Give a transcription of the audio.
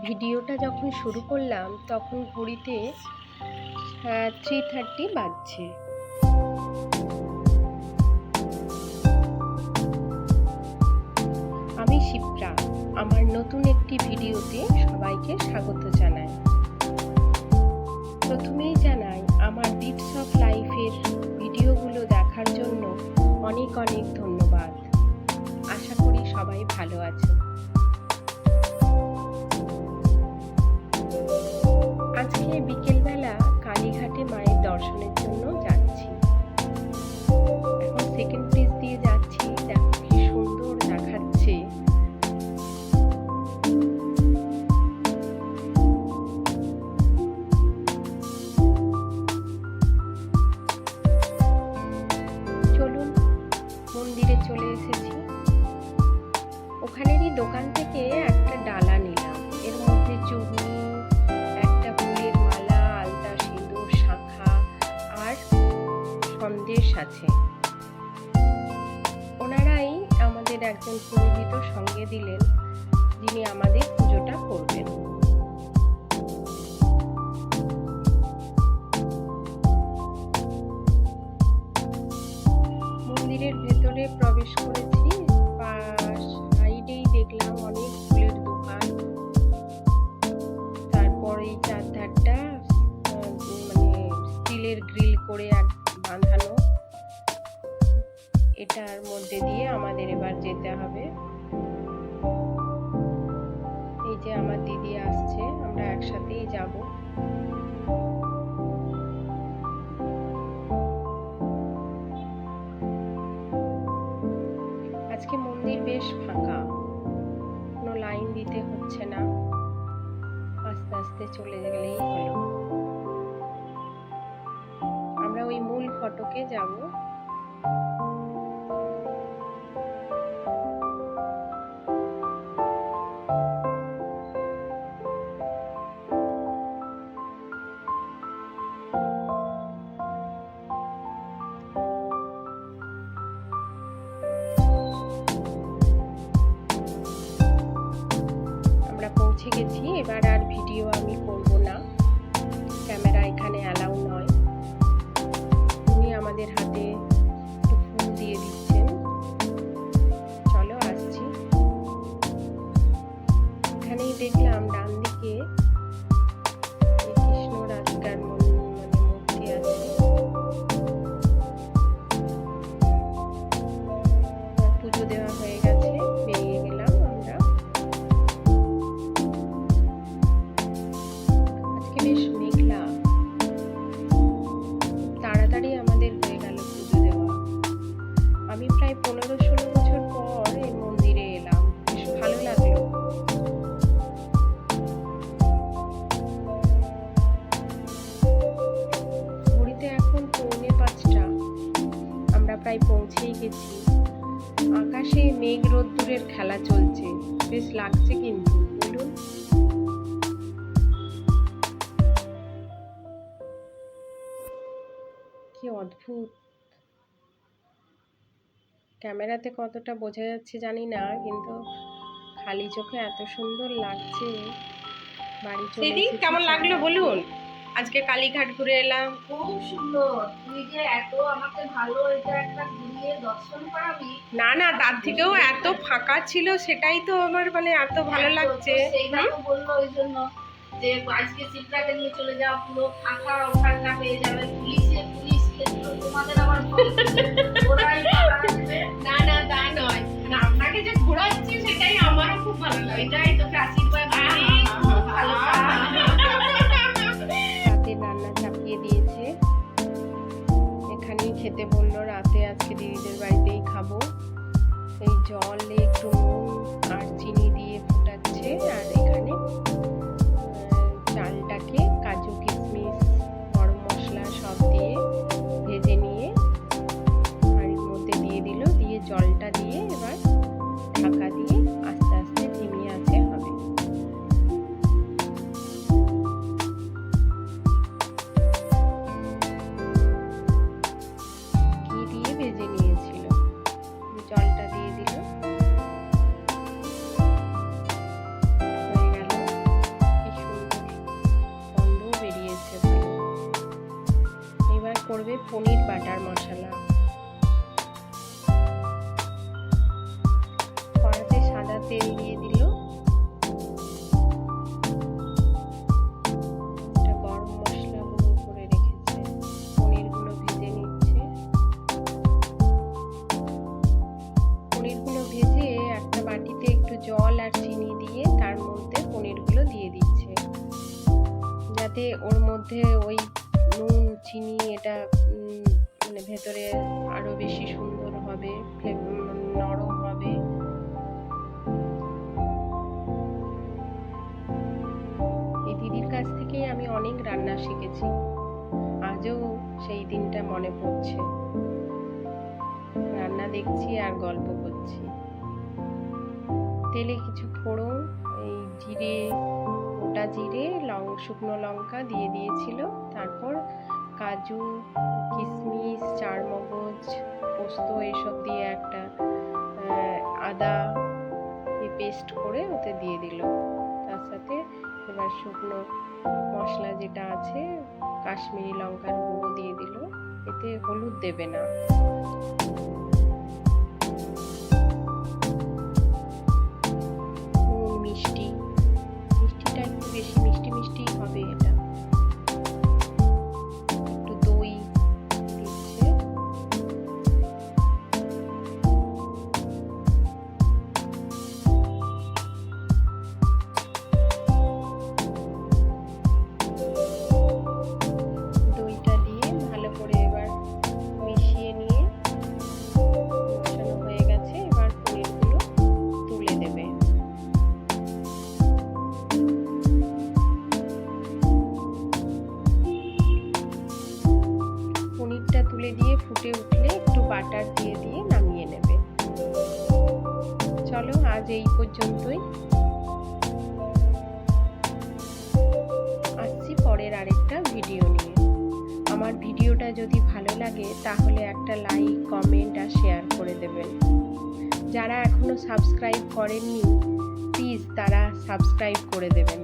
ভিডিওটা যখন শুরু করলাম তখন ঘড়িতে 3:30 বাজছে। আমি শিপ্রা, আমার নতুন একটি ভিডিওতে সবাইকে স্বাগত জানাই। প্রথমেই জানাই আমার বিটস অফ লাইফের ভিডিওগুলো দেখার জন্য অনেক অনেক ধন্যবাদ। আশা করি সবাই ভালো আছেন। আজকে বিকেলবেলা কালীঘাটে মায়ের দর্শনের জন্য যাচ্ছি। এখন সেকেন্ড প্লেস দিয়ে যাচ্ছি, দেখো কি সুন্দর দেখাচ্ছে। চলুন, মন্দিরে চলে এসেছি। ওখানেরই দোকান থেকে একটা ডালা নিলাম, এর মধ্যে চুড়ি, একটা ফুলের মালা, আলতা, সিঁদুর, শাঁখা আর সন্দেশ আছে। ওনারাই আমাদের একজন পুরোহিত সঙ্গে দিলেন, যিনি আমাদের পুজোটা করবেন। মন্দিরের ভেতরে প্রবেশ করেছি। সাইডেই দেখলাম অনেক ফুলের দোকান। তারপর এই চারধারটা স্টিলের গ্রিল করে বাঁধানো। এটার মধ্যে দিয়ে আমাদের এবার যেতে হবে। এই যে আমার দিদি আসছে, আমরা একসাথেই যাব। আজকে মন্দির বেশ ফাঁকা, কোনো লাইন দিতে হচ্ছে না, আস্তে আস্তে চলে গেলেই হলো। আমরা ওই মূল ফটকে যাব। পৌঁছে গেছি। এবার আর ভিডিও আমি করব না, ক্যামেরা এখানে অ্যালাউ নয়। উনি আমাদের হাতে একটু ফুল দিয়ে দিচ্ছেন। চলো আসছি। এখানেই দেখলাম ডান দিকে কৃষ্ণ রাধিকার মূর্তি আছে। পুজো দেওয়া হয়ে গেছে, বেরিয়ে গেলাম আমরা। বেশ মেঘলা, তাড়াতাড়ি আমাদের হয়ে গেল পুজো দেওয়া। আমি প্রায় 15-16 বছর পর এই মন্দিরে এলাম, বেশ ভালো লাগলো। ঘড়িতে এখন 4:45, আমরা প্রায় পৌঁছেই গেছি। আকাশে মেঘ রোদ্দুরের খেলা চলছে, বেশ লাগছে কিন্তু, বলুন। কি অদ্ভুত, ক্যামেরাতে কতটা বোঝা যাচ্ছে জানি না, কিন্তু খালি চোখে এত সুন্দর লাগছে। বাড়ি চলে এসেছি। কেমন লাগলো বলুন? আজকে কালীঘাট ঘুরে এলাম। খুব সুন্দর। তুই যে এত আমাকে ভালো এটা একটা ঘুরিয়ে দর্শন করাবি। না না, তার থেকেও এত ফাঁকা ছিল, সেটাই তো আমার এত ভালো লাগছে। সেইটা তো বললো ওই জন্য যে আজকে চিত্রাকে নিয়ে চলে যাও, পুরো ফাঁকা ওখানটা পেয়ে যাবে। পুলিশ ক্ষেত্র তোমাদের আবার না না, তা নয়, আপনাকে যে ঘোরাচ্ছি সেটাই আমারও খুব ভালো লাগে। এটাই তোকে আশীর্বাদ খুব ভালো। রাতে রান্না চাপিয়ে দিয়েছে, এখানেই খেতে বললো। রাতে আজকে দিদিদের বাড়িতেই খাবো। এই জলে একটু নুন আর চিনি দিয়ে ফুটাচ্ছে, আর এখানে চালটাকে কাজু, কিশমিশ, গরম মশলা সব দিয়ে ভেজে নিয়ে হাঁড়ির মধ্যে দিয়ে দিল, দিয়ে জলটা দিয়ে এবার ঢাকা দিয়ে আস্তে পনির বাটার মশলা। কড়াতে সাদা তেল দিয়ে দিল, গরম মশলা গুঁড়ো করে রেখেছে, পনিরগুলো ভেজে নিচ্ছে। পনিরগুলো ভেজে একটা বাটিতে একটু জল আর চিনি দিয়ে তার মধ্যে পনিরগুলো দিয়ে দিচ্ছে, যাতে ওর মধ্যে ওই নুন চিনি এটা মানে ভেতরে আরো বেশি সুন্দর হবে, নরম হবে। এই দিদির কাছ থেকেই আমি অনেক রান্না শিখেছি, আজও সেই দিনটা মনে পড়ছে। রান্না দেখছি আর গল্প করছি। তেলে কিছু ফোড়ন, এই জিরে, গোটা জিরে, শুকনো লঙ্কা দিয়ে দিয়েছিল। তারপর কাজু, কিশমিশ, চারমগজ, পোস্ত এসব দিয়ে একটা আদা পেস্ট করে ওতে দিয়ে দিল। তার সাথে এবার শুকনো মশলা যেটা আছে, কাশ্মীরি লঙ্কার গুঁড়ো দিয়ে দিল। এতে হলুদ দেবে না। মিষ্টিটা একটু বেশি মিষ্টি মিষ্টি হবে। এটা একটু দই দিচ্ছে। দইটা দিয়ে ভালো করে এবার মিশিয়ে নিয়ে মেশানো হয়ে গেছে। এবার পনিরগুলো তুলে দেবে। পনিরটা তুলে দিয়ে ফুটে উঠলে একটু বাটার দিয়ে নামিয়ে নেবে। চলো আজ এই পর্যন্তই। আসছি পরের আরেকটা ভিডিও নিয়ে। আমার ভিডিওটা যদি ভালো লাগে তাহলে একটা লাইক, কমেন্ট আর শেয়ার করে দেবেন। যারা এখনো সাবস্ক্রাইব করেননি প্লিজ তারা সাবস্ক্রাইব করে দেবেন।